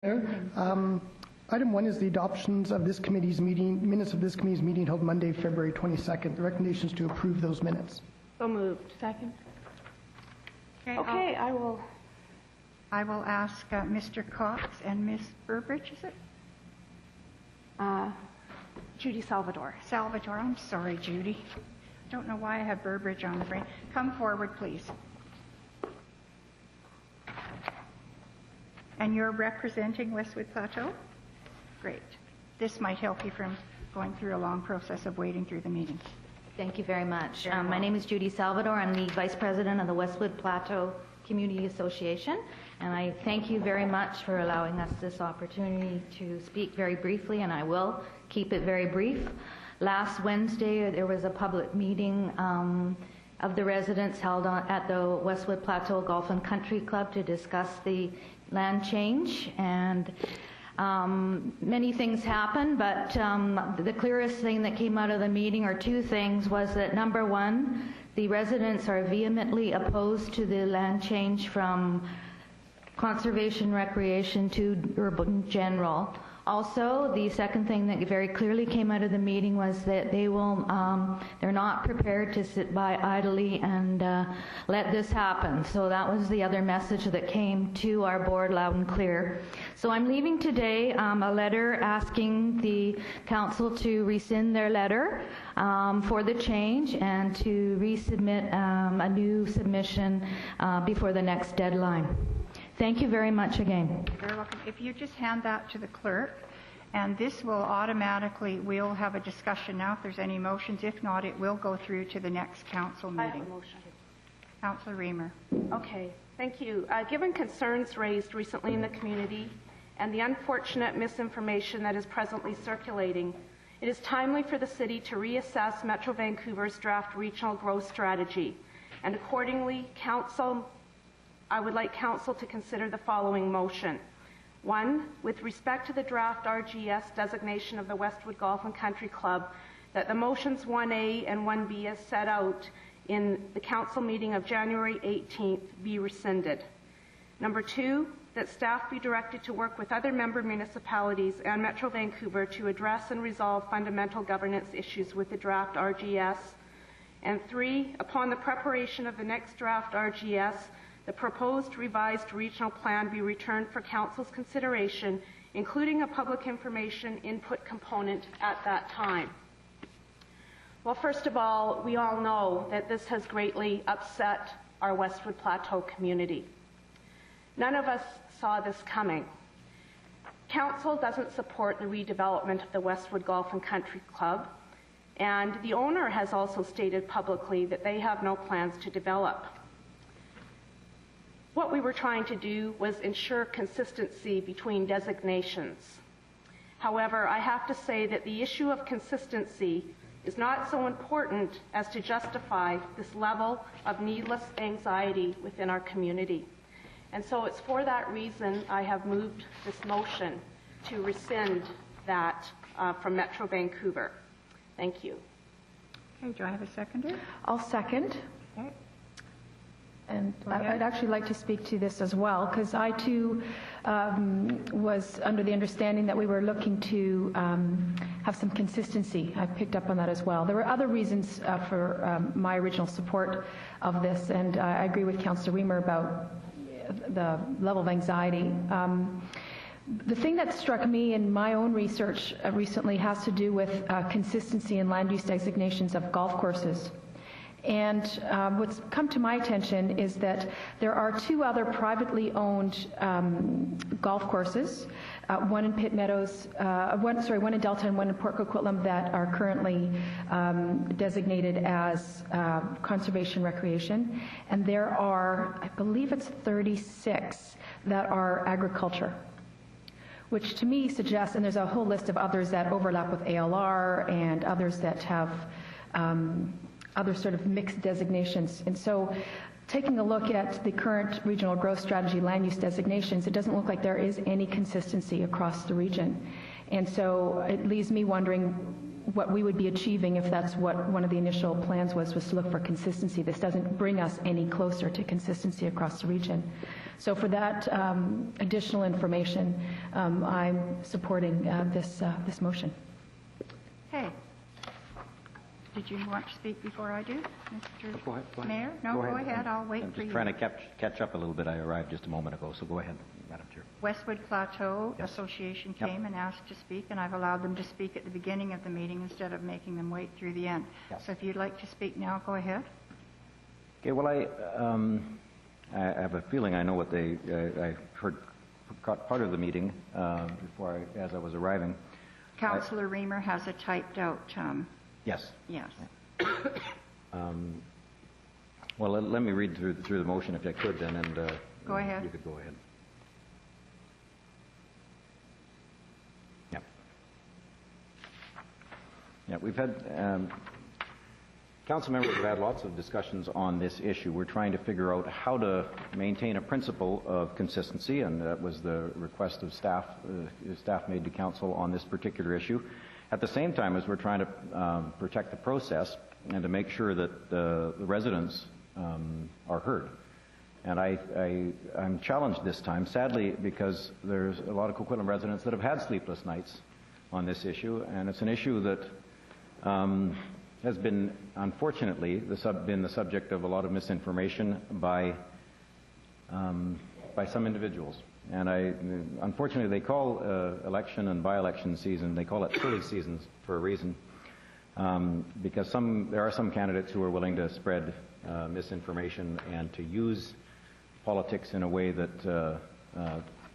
Item 1 is the adoptions of this committee's meeting, minutes of this committee's meeting held Monday, February 22nd. The recommendation is to approve those minutes. So moved. Second. Okay, I will ask Mr. Cox and Ms. Burbridge, is it? Judy Salvador. Salvador, I'm sorry, Judy. Don't know why I have Burbridge on the brain. Come forward, please. And you're representing Westwood Plateau? Great. This might help you from going through a long process of wading through the meeting. Thank you very much. My name is Judy Salvador. I'm the Vice President of the Westwood Plateau Community Association, and I thank you very much for allowing us this opportunity to speak very briefly, and I will keep it very brief. Last Wednesday, there was a public meeting of the residents held at the Westwood Plateau Golf and Country Club to discuss the land change, and many things happened, but the clearest thing that came out of the meeting, or two things, was that number one, the residents are vehemently opposed to the land change from conservation recreation to urban general. Also, the second thing that very clearly came out of the meeting was that they will, they're not prepared to sit by idly and let this happen. So that was the other message that came to our board loud and clear. So I'm leaving today a letter asking the council to rescind their letter for the change and to resubmit a new submission before the next deadline. Thank you very much again. You're very welcome. If you just hand that to the clerk, and this will automatically, we'll have a discussion now if there's any motions. If not, it will go through to the next council meeting. I have a motion. Councillor Reamer. Okay, thank you. Given concerns raised recently in the community and the unfortunate misinformation that is presently circulating, it is timely for the city to reassess Metro Vancouver's draft regional growth strategy, and accordingly, I would like Council to consider the following motion. 1, with respect to the draft RGS designation of the Westwood Golf and Country Club, that the motions 1A and 1B as set out in the Council meeting of January 18th be rescinded. Number 2, that staff be directed to work with other member municipalities and Metro Vancouver to address and resolve fundamental governance issues with the draft RGS. And 3, upon the preparation of the next draft RGS, the proposed revised regional plan be returned for Council's consideration, including a public information input component at that time. Well, first of all, we all know that this has greatly upset our Westwood Plateau community. None of us saw this coming. Council doesn't support the redevelopment of the Westwood Golf and Country Club, and the owner has also stated publicly that they have no plans to develop. What we were trying to do was ensure consistency between designations. However, I have to say that the issue of consistency is not so important as to justify this level of needless anxiety within our community. And so it's for that reason I have moved this motion to rescind that from Metro Vancouver. Thank you. Okay, do I have a seconder? I'll second. Okay. And I'd actually like to speak to this as well, because I too was under the understanding that we were looking to have some consistency. I picked up on that as well. There were other reasons for my original support of this, and I agree with Councillor Reamer about the level of anxiety. The thing that struck me in my own research recently has to do with consistency in land use designations of golf courses. And what's come to my attention is that there are 2 other privately owned golf courses, one in Pitt Meadows, one in Delta and one in Port Coquitlam, that are currently designated as conservation recreation. And there are, I believe it's 36 that are agriculture, which to me suggests, and there's a whole list of others that overlap with ALR and others that have other sort of mixed designations. And so taking a look at the current regional growth strategy land use designations, it doesn't look like there is any consistency across the region. And so it leaves me wondering what we would be achieving if that's what one of the initial plans was to look for consistency. This doesn't bring us any closer to consistency across the region. So for that additional information, I'm supporting this motion. Okay. Did you want to speak before I do, Mr. Go ahead. Mayor? No, go ahead. I'll wait I'm for you. just trying to catch up a little bit. I arrived just a moment ago, so go ahead, Madam Chair. Westwood Plateau Yes. Association Yep. came and asked to speak, and I've allowed them to speak at the beginning of the meeting instead of making them wait through the end. Yes. So if you'd like to speak now, go ahead. Okay, well, I have a feeling I know what I heard part of the meeting as I was arriving. Councillor Reamer has a typed out, Yes. yes. Well, let me read through the motion if I could then, and Go ahead. You could go ahead. Yep. Yeah, we've had council members have had lots of discussions on this issue. We're trying to figure out how to maintain a principle of consistency, and that was the request of staff made to council on this particular issue. At the same time as we're trying to protect the process and to make sure that the residents are heard. And I'm challenged this time, sadly, because there's a lot of Coquitlam residents that have had sleepless nights on this issue, and it's an issue that has been, unfortunately, been the subject of a lot of misinformation by some individuals. And unfortunately, they call election and by-election season, they call it silly seasons for a reason, because there are some candidates who are willing to spread misinformation and to use politics in a way that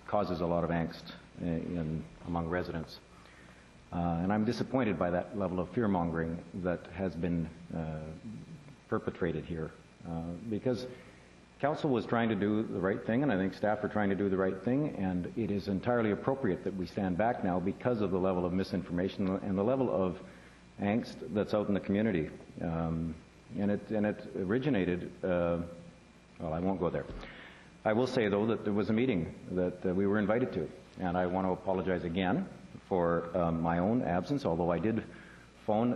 causes a lot of angst among residents. And I'm disappointed by that level of fear-mongering that has been perpetrated here, because council was trying to do the right thing, and I think staff are trying to do the right thing, and it is entirely appropriate that we stand back now because of the level of misinformation and the level of angst that's out in the community. And it originated, well, I won't go there. I will say, though, that there was a meeting that we were invited to, and I want to apologize again for my own absence, although I did phone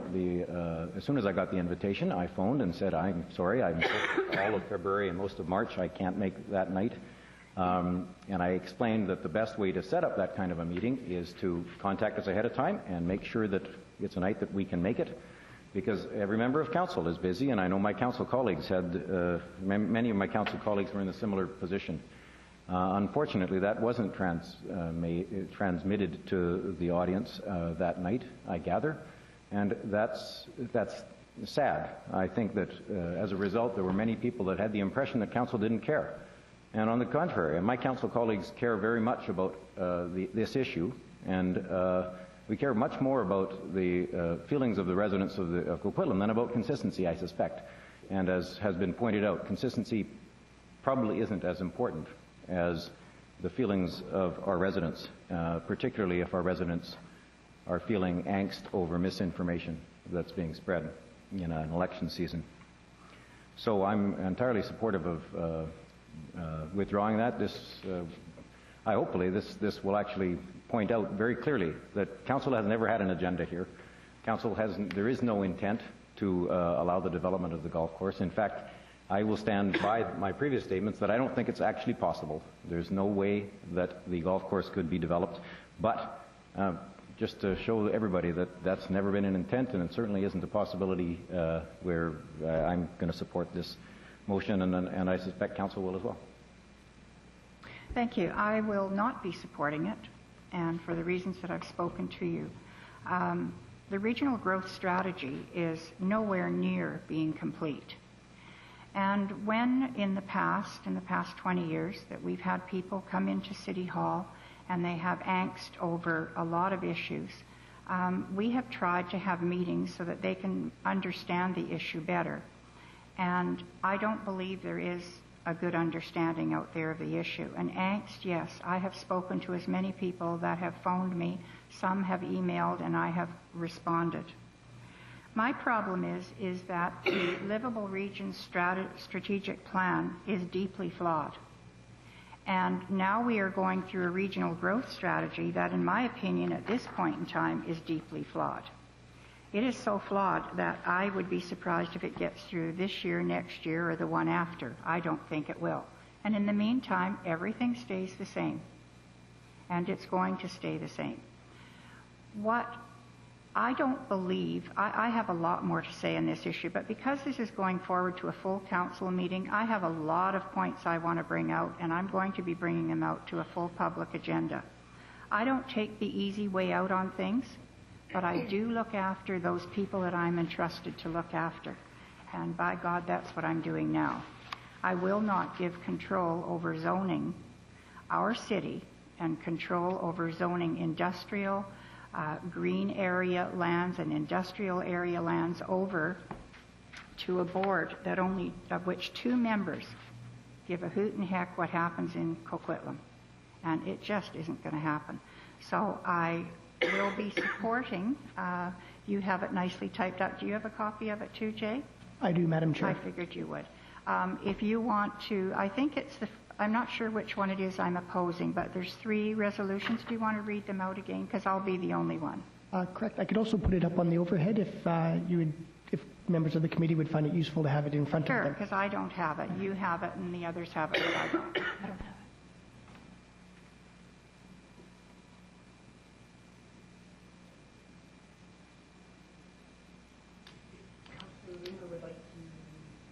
as soon as I got the invitation, I phoned and said, I'm sorry, I'm all of February and most of March, I can't make that night. And I explained that the best way to set up that kind of a meeting is to contact us ahead of time and make sure that it's a night that we can make it, because every member of council is busy, and I know my council colleagues many of my council colleagues were in a similar position. Unfortunately, that wasn't transmitted to the audience that night, I gather, and that's sad. I think that as a result, there were many people that had the impression that council didn't care. And on the contrary, my council colleagues care very much about this issue, and we care much more about the feelings of the residents of Coquitlam than about consistency, I suspect. And as has been pointed out, consistency probably isn't as important as the feelings of our residents, particularly if our residents are feeling angst over misinformation that's being spread in an election season. So I'm entirely supportive of withdrawing that. Hopefully this will actually point out very clearly that council has never had an agenda here. There is no intent to allow the development of the golf course. In fact, I will stand by my previous statements that I don't think it's actually possible. There's no way that the golf course could be developed. But just to show everybody that that's never been an intent, and it certainly isn't a possibility where I'm going to support this motion, and I suspect council will as well. Thank you. I will not be supporting it, and for the reasons that I've spoken to you. The regional growth strategy is nowhere near being complete. And when in the past 20 years, that we've had people come into City Hall and they have angst over a lot of issues, we have tried to have meetings so that they can understand the issue better. And I don't believe there is a good understanding out there of the issue. And angst, yes, I have spoken to as many people that have phoned me, some have emailed, and I have responded. My problem is that the Livable Regions strategic plan is deeply flawed. And now we are going through a regional growth strategy that, in my opinion, at this point in time, is deeply flawed. It is so flawed that I would be surprised if it gets through this year, next year, or the one after. I don't think it will. And in the meantime, everything stays the same. And it's going to stay the same. What I don't believe, I have a lot more to say on this issue, but because this is going forward to a full council meeting, I have a lot of points I want to bring out, and I'm going to be bringing them out to a full public agenda. I don't take the easy way out on things, but I do look after those people that I'm entrusted to look after. And by God, that's what I'm doing now. I will not give control over zoning our city and control over zoning industrial, green area lands and industrial area lands over to a board that only, of which 2 members give a hoot and heck what happens in Coquitlam. And it just isn't going to happen. So I will be supporting, you have it nicely typed up. Do you have a copy of it too, Jay? I do, Madam Chair. I figured you would. If you want to, I think it's I'm not sure which one it is I'm opposing, but there's 3 resolutions. Do you want to read them out again? Because I'll be the only one. Correct. I could also put it up on the overhead if members of the committee would find it useful to have it in front of them. Sure, because I don't have it. You have it and the others have it, but I don't. I don't have it.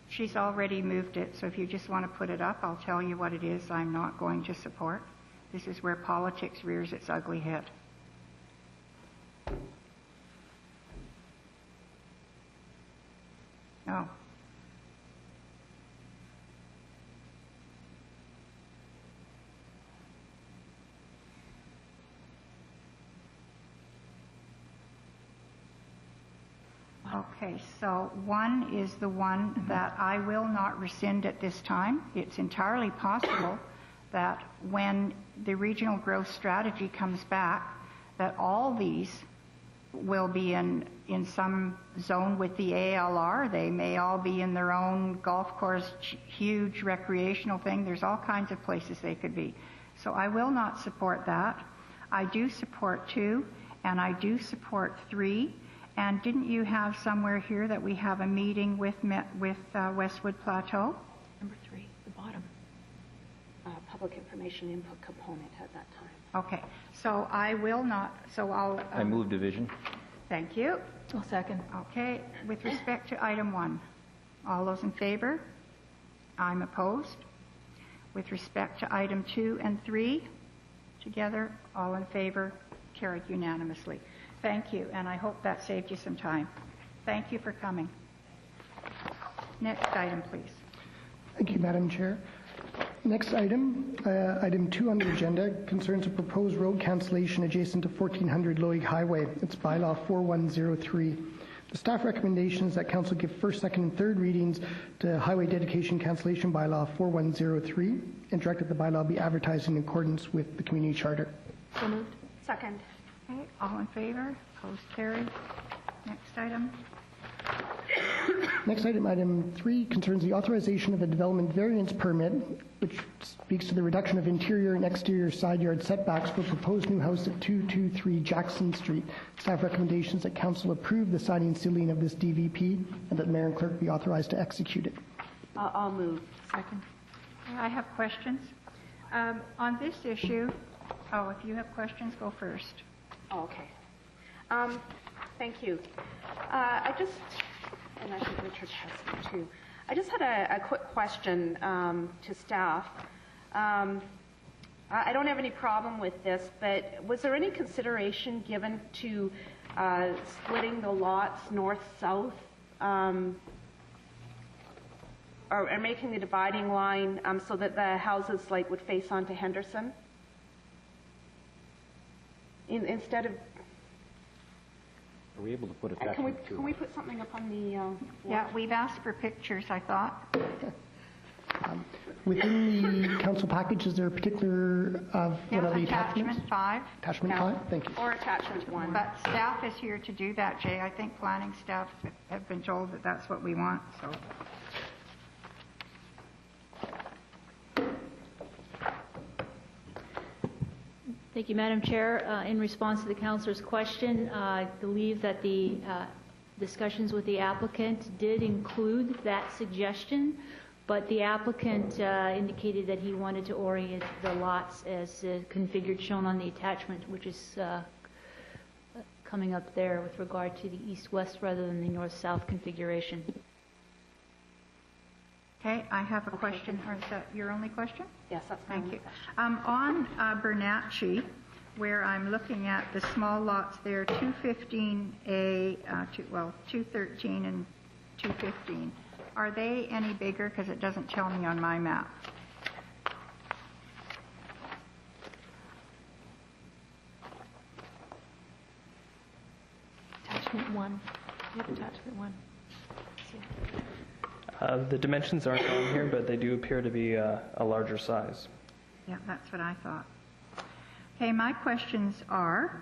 She's already moved it, so if you just want to put it up, I'll tell you what it is I'm not going to support. This is where politics rears its ugly head. No. Okay, so 1 is the one that I will not rescind at this time. It's entirely possible that when the regional growth strategy comes back, that all these will be in some zone with the ALR. They may all be in their own golf course, huge recreational thing. There's all kinds of places they could be. So I will not support that. I do support 2, and I do support 3. And didn't you have somewhere here that we have a meeting with Westwood Plateau? Number 3, the bottom. Public information input component at that time. Okay, so I will not, so I'll... I move division. Thank you. I'll second. Okay, with respect to item 1, all those in favor? I'm opposed. With respect to item 2 and 3, together, all in favor, carried unanimously. Thank you, and I hope that saved you some time. Thank you for coming. Next item, please. Thank you, Madam Chair. Next item, item 2 on the agenda, concerns a proposed road cancellation adjacent to 1400 Lougheed Highway. It's Bylaw 4103. The staff recommendation is that Council give first, second, and third readings to Highway Dedication Cancellation Bylaw 4103 and direct that the bylaw be advertised in accordance with the Community Charter. So moved. Second. Okay, all in favor? Opposed, carried. Next item. Next item, item 3, concerns the authorization of a development variance permit, which speaks to the reduction of interior and exterior side yard setbacks for proposed new house at 223 Jackson Street. Staff recommendations that Council approve the signing and sealing of this DVP and that Mayor and Clerk be authorized to execute it. I'll move. Second. I have questions. On this issue, if you have questions, go first. Oh, okay. Thank you. And I think Richard has them too. I just had a quick question to staff. I don't have any problem with this, but was there any consideration given to splitting the lots north-south or making the dividing line so that the houses would face onto Henderson? Instead of... Are we able to put attachment Can we put something up on the... Yeah, we've asked for pictures, I thought. Within the council package, is there a particular one of the attachment 5. Attachment No. 5? Thank you. Or attachment 1. But staff is here to do that, Jay. I think planning staff have been told that that's what we want, so... Thank you, Madam Chair. In response to the councillor's question, I believe that the discussions with the applicant did include that suggestion But the applicant indicated that he wanted to orient the lots as configured, shown on the attachment, which is coming up there with regard to the east-west rather than the north-south configuration. Okay, I have a question. Or is that your only question? Yes, that's my Thank only you. question. On Bernatchez, where I'm looking at the small lots there, 215A, 213 and 215, are they any bigger? Because it doesn't tell me on my map. Attachment 1. You have attachment 1. The dimensions aren't on here, but they do appear to be a larger size. Yeah, that's what I thought. Okay, my questions are,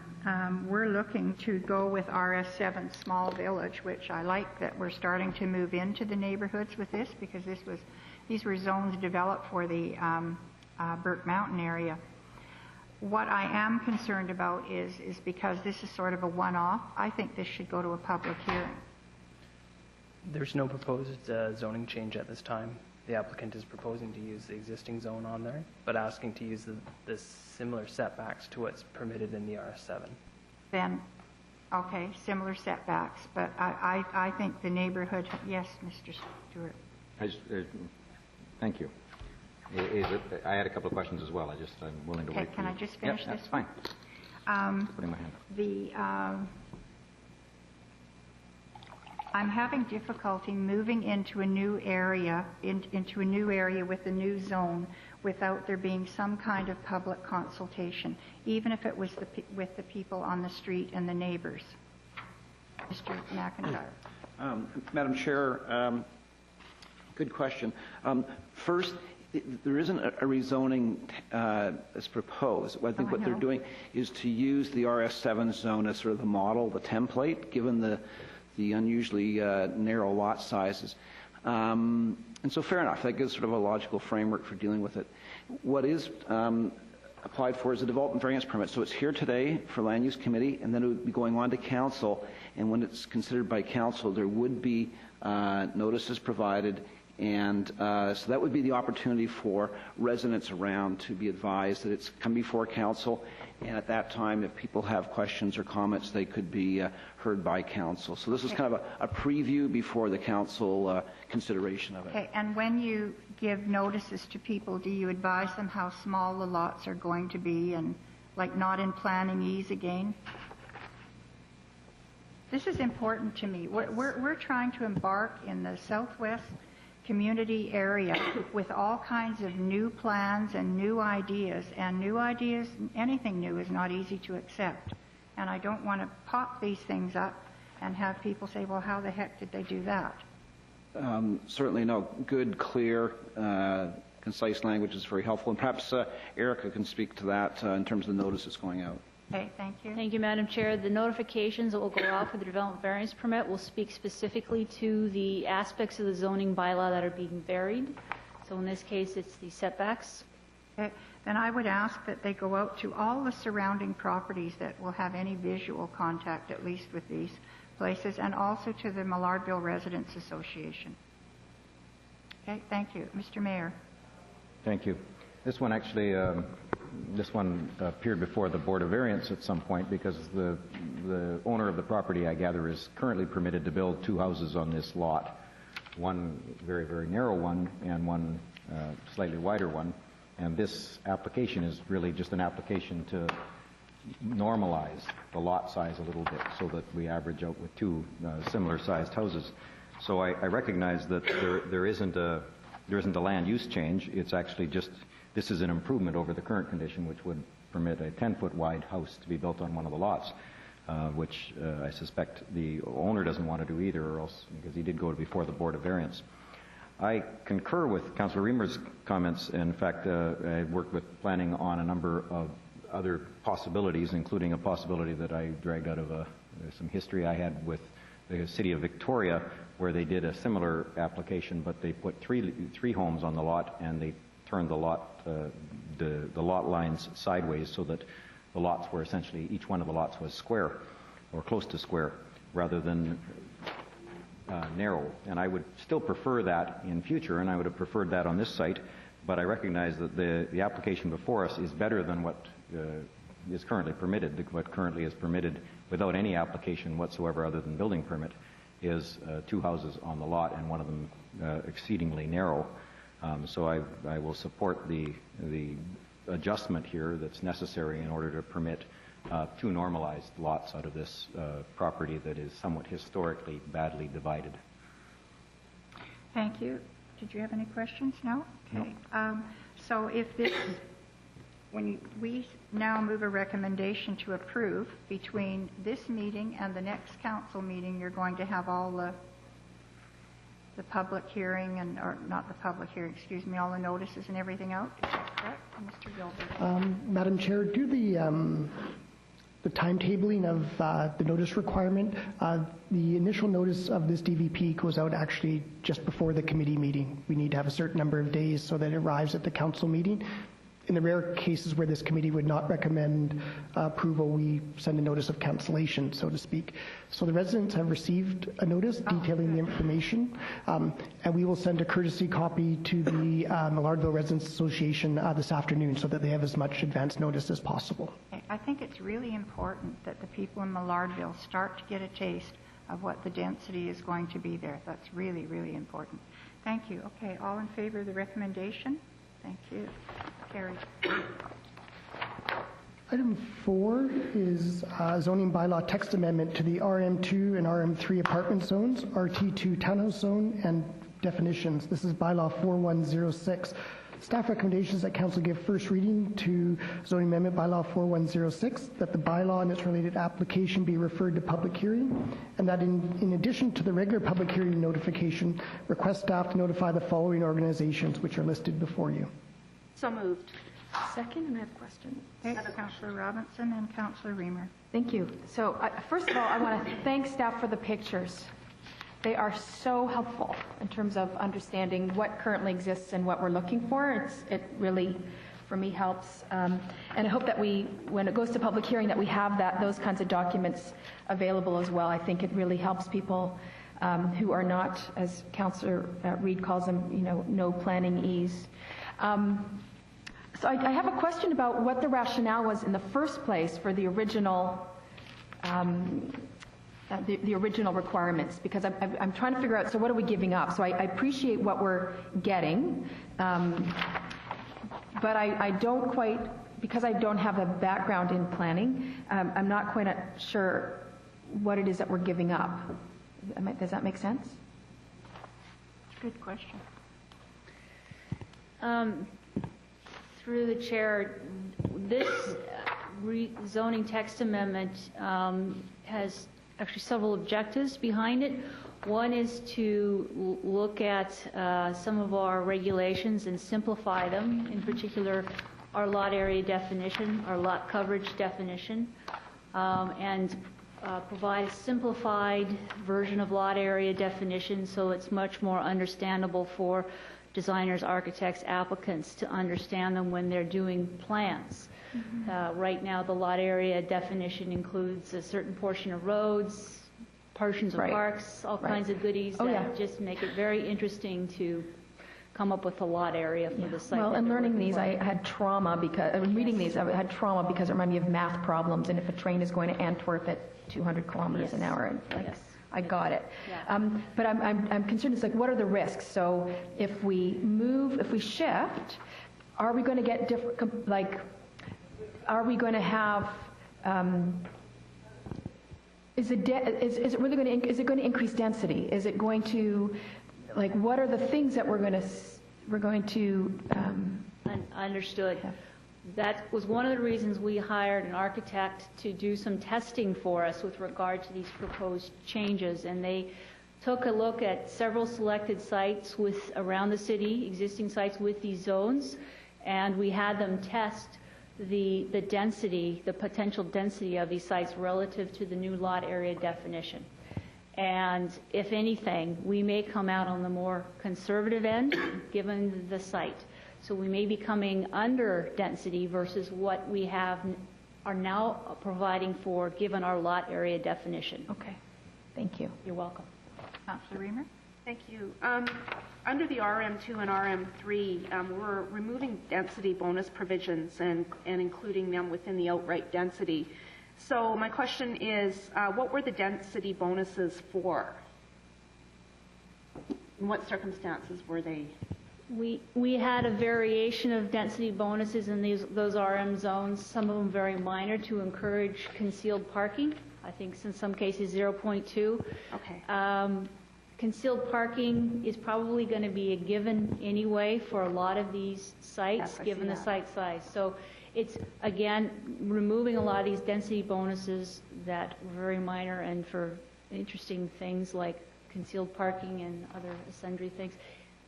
we're looking to go with RS7 Small Village, which I like that we're starting to move into the neighborhoods with this, because these were zones developed for the Burke Mountain area. What I am concerned about is because this is sort of a one-off, I think this should go to a public hearing. There's no proposed zoning change at this time. The applicant is proposing to use the existing zone on there, but asking to use the similar setbacks to what's permitted in the RS7. Then, okay, similar setbacks, but I think the neighborhood, yes, Mr. Stewart. Thank you. I had a couple of questions as well. I'm willing to wait. Can I just finish this? That's fine. Putting my hand up. I'm having difficulty moving into a new area, into a new area with a new zone, without there being some kind of public consultation, even if it was with the people on the street and the neighbors. Mr. McIntyre. Madam Chair, good question. First, there isn't a rezoning as proposed. I think what they're doing is to use the RS7 zone as sort of the model, the template, given the unusually narrow lot sizes. And so fair enough, that gives sort of a logical framework for dealing with it. What is applied for is a development variance permit. So it's here today for Land Use Committee, and then it would be going on to Council, and when it's considered by Council, there would be notices provided, and so that would be the opportunity for residents around to be advised that it's come before Council, and at that time, if people have questions or comments, they could be heard by Council. So this is kind of a preview before the Council consideration of it. Okay, and when you give notices to people, do you advise them how small the lots are going to be, and like not in planning ease again? This is important to me. We're trying to embark in the Southwest community area with all kinds of new plans and new ideas, anything new is not easy to accept. And I don't want to pop these things up and have people say, well, how the heck did they do that? Certainly, no. Good, clear, concise language is very helpful. And perhaps Erica can speak to that in terms of the notice that's going out. Okay, thank you. Thank you, Madam Chair. The notifications that will go out for the development variance permit will speak specifically to the aspects of the zoning bylaw that are being varied. So in this case, it's the setbacks. Okay. Then I would ask that they go out to all the surrounding properties that will have any visual contact, at least with these places, and also to the Maillardville Residents Association. Okay, thank you. Mr. Mayor. Thank you. This one actually, this one appeared before the Board of Variance at some point because the owner of the property, I gather, is currently permitted to build two houses on this lot. One very, very narrow one and one slightly wider one. And this application is really just an application to normalize the lot size a little bit so that we average out with two similar sized houses. So I recognize that there isn't a land use change. It's actually just, this is an improvement over the current condition, which would permit a 10-foot wide house to be built on one of the lots, which I suspect the owner doesn't want to do either, or else, because he did go before the Board of Variance. I concur with Councillor Reamer's comments. In fact, I worked with planning on a number of other possibilities, including a possibility that I dragged out of some history I had with the City of Victoria, where they did a similar application, but they put three homes on the lot, and they turned the lot lines sideways so that the lots were essentially, each one of the lots was square or close to square, rather than narrow. And I would still prefer that in future, and I would have preferred that on this site, but I recognize that the application before us is better than what is currently permitted. What currently is permitted without any application whatsoever other than building permit is 2 houses on the lot, and one of them exceedingly narrow. So I will support the adjustment here that's necessary in order to permit 2 normalized lots out of this property that is somewhat historically badly divided. Thank you. Did you have any questions? No? Okay. No. So if this, when we now move a recommendation to approve, between this meeting and the next council meeting, you're going to have all the public hearing and, or not the public hearing, excuse me, all the notices and everything out. Is that correct? Mr. Gilbert. Madam Chair, do the timetabling of the notice requirement, the initial notice of this DVP goes out actually just before the committee meeting. We need to have a certain number of days so that it arrives at the council meeting. In the rare cases where this committee would not recommend approval, we send a notice of cancellation, so to speak. So the residents have received a notice detailing the information, and we will send a courtesy copy to the Maillardville Residents Association this afternoon so that they have as much advance notice as possible. I think it's really important that the people in Maillardville start to get a taste of what the density is going to be there. That's really, really important. Thank you. Okay, all in favor of the recommendation? Thank you. Carried. Item 4 is zoning bylaw text amendment to the RM2 and RM3 apartment zones, RT2 townhouse zone, and definitions. This is bylaw 4106. Staff recommendations that council give first reading to zoning amendment bylaw 4106, that the bylaw and its related application be referred to public hearing, and that in addition to the regular public hearing notification, request staff to notify the following organizations which are listed before you. So moved. Second, and I have a question. Okay, Councillor Robinson and Councillor Reamer. Thank you. So first of all, I want to thank staff for the pictures. They are so helpful in terms of understanding what currently exists and what we're looking for. It really, for me, helps. And I hope that when it goes to public hearing, that we have those kinds of documents available as well. I think it really helps people who are not, as Councillor Reid calls them, no planning ease. So I have a question about what the rationale was in the first place for the original the original requirements, because I'm trying to figure out, so what are we giving up? So I appreciate what we're getting, but I don't quite, because I don't have a background in planning, I'm not quite sure what it is that we're giving up. Does that make sense? Good question. Through the chair, this zoning text amendment has actually several objectives behind it. One is to look at some of our regulations and simplify them, in particular our lot area definition, our lot coverage definition, and provide a simplified version of lot area definition so it's much more understandable for designers, architects, applicants to understand them when they're doing plans. Mm-hmm. Right now, the lot area definition includes a certain portion of roads, portions of parks, all kinds of goodies that just make it very interesting to come up with a lot area for the site. Well, and learning these, I had trauma because, reading these, I had trauma because it reminded me of math problems, and if a train is going to Antwerp at 200 kilometers an hour, and I got it. Yeah. But I'm concerned, it's like, what are the risks? So if we shift, are we going to get different, like, are we going to have, is it going to increase density? Is it going to, like, what are the things that we're going to Understood. Yeah. That was one of the reasons we hired an architect to do some testing for us with regard to these proposed changes, and they took a look at several selected sites around the city, existing sites with these zones, and we had them test the density, the potential density of these sites relative to the new lot area definition. And if anything, we may come out on the more conservative end given the site. So we may be coming under density versus what we are now providing for given our lot area definition. Okay. Thank you. You're welcome. Councillor Reamer? Thank you. Under the RM2 and RM3, we're removing density bonus provisions and including them within the outright density. So my question is, what were the density bonuses for? In what circumstances were they? We had a variation of density bonuses in those RM zones, some of them very minor, to encourage concealed parking. I think in some cases 0.2. Okay. Concealed parking is probably going to be a given anyway for a lot of these sites, Yes, given the site size. So it's, again, removing a lot of these density bonuses that were very minor and for interesting things like concealed parking and other sundry things,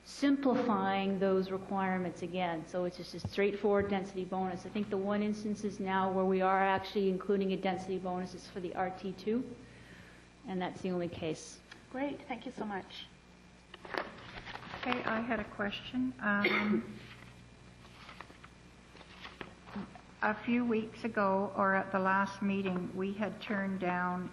simplifying those requirements again. So it's just a straightforward density bonus. I think the one instance is now where we are actually including a density bonus is for the RT2, and that's the only case. Great. Thank you so much. Okay, I had a question. A few weeks ago, or at the last meeting, we had turned down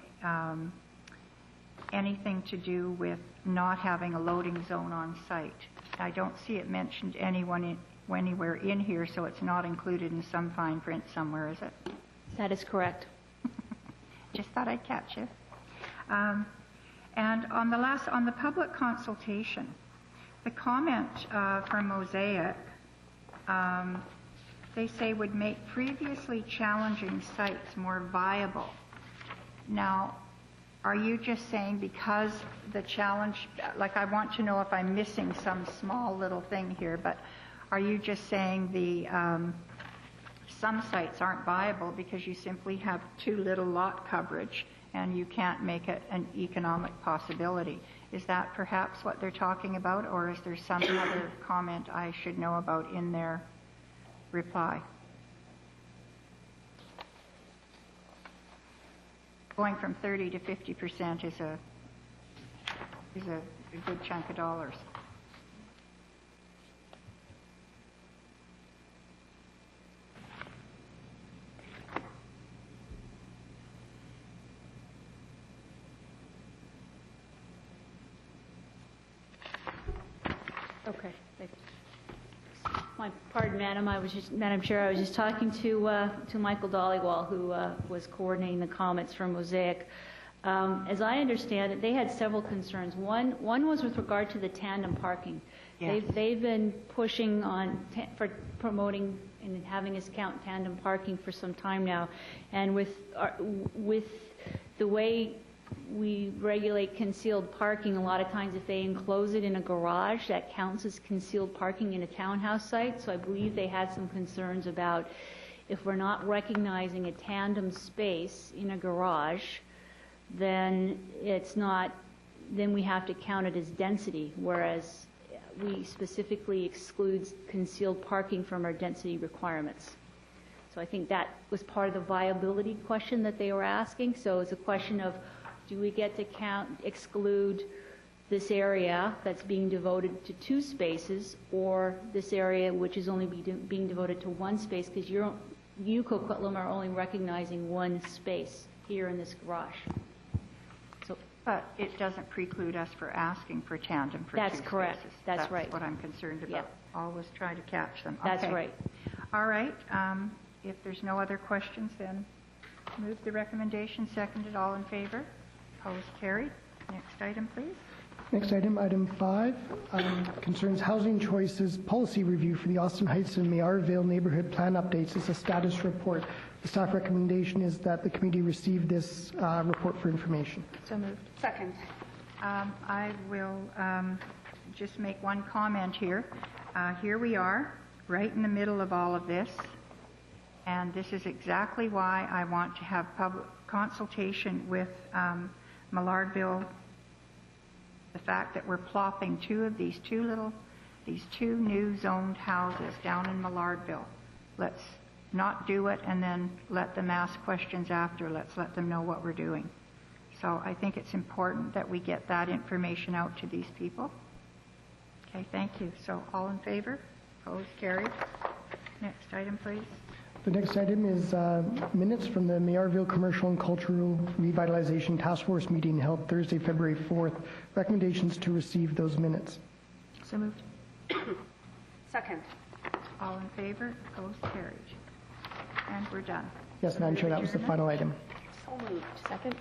anything to do with not having a loading zone on site. I don't see it mentioned anywhere in here, so it's not included in some fine print somewhere, is it? That is correct. Just thought I'd catch you. And on the public consultation, the comment from Mosaic, they say would make previously challenging sites more viable. Now, are you just saying because the challenge, like I want to know if I'm missing some small little thing here, but are you just saying the some sites aren't viable because you simply have too little lot coverage and you can't make it an economic possibility? Is that perhaps what they're talking about, or is there some other comment I should know about in their reply? Going from 30 to 50% is a good chunk of dollars. Okay. Pardon, Madam Chair, I was just talking to Michael Dollywall, who was coordinating the comments from Mosaic. As I understand it, they had several concerns. One was with regard to the tandem parking. Yes. They've been pushing for promoting and having us count tandem parking for some time now, and with the way we regulate concealed parking, a lot of times if they enclose it in a garage, that counts as concealed parking in a townhouse site. So I believe they had some concerns about if we're not recognizing a tandem space in a garage, then we have to count it as density, whereas we specifically exclude concealed parking from our density requirements. So I think that was part of the viability question that they were asking. So it's a question of, do we get to exclude this area that's being devoted to 2 spaces, or this area which is only being devoted to 1 space, because you, Coquitlam, are only recognizing 1 space here in this garage. So, but it doesn't preclude us for asking for tandem for 2 spaces. That's correct. That's right. That's what I'm concerned about. Yep. Always try to catch them. That's okay. right. All right. If there's no other questions, then move the recommendation. Seconded. All in favor? Opposed? Carried. Next item, please. Next item, item 5, concerns housing choices policy review for the Austin Heights and Maillardville neighborhood plan updates. It's a status report. The staff recommendation is that the committee receive this report for information. So moved. Second. I will just make one comment here. Here we are, right in the middle of all of this, and this is exactly why I want to have public consultation with Maillardville. The fact that we're plopping 2 of these 2 new zoned houses down in Maillardville. Let's not do it and then let them ask questions after. Let's let them know what we're doing. So I think it's important that we get that information out to these people. Okay, thank you. So all in favor? Opposed? Carried. Next item, please. The next item is minutes from the Maillardville Commercial and Cultural Revitalization Task Force meeting held Thursday, February 4th. Recommendations to receive those minutes. So moved. Second. All in favor? Opposed? Carried. And we're done. Yes, Madam Chair, that was the final item. So moved. Second.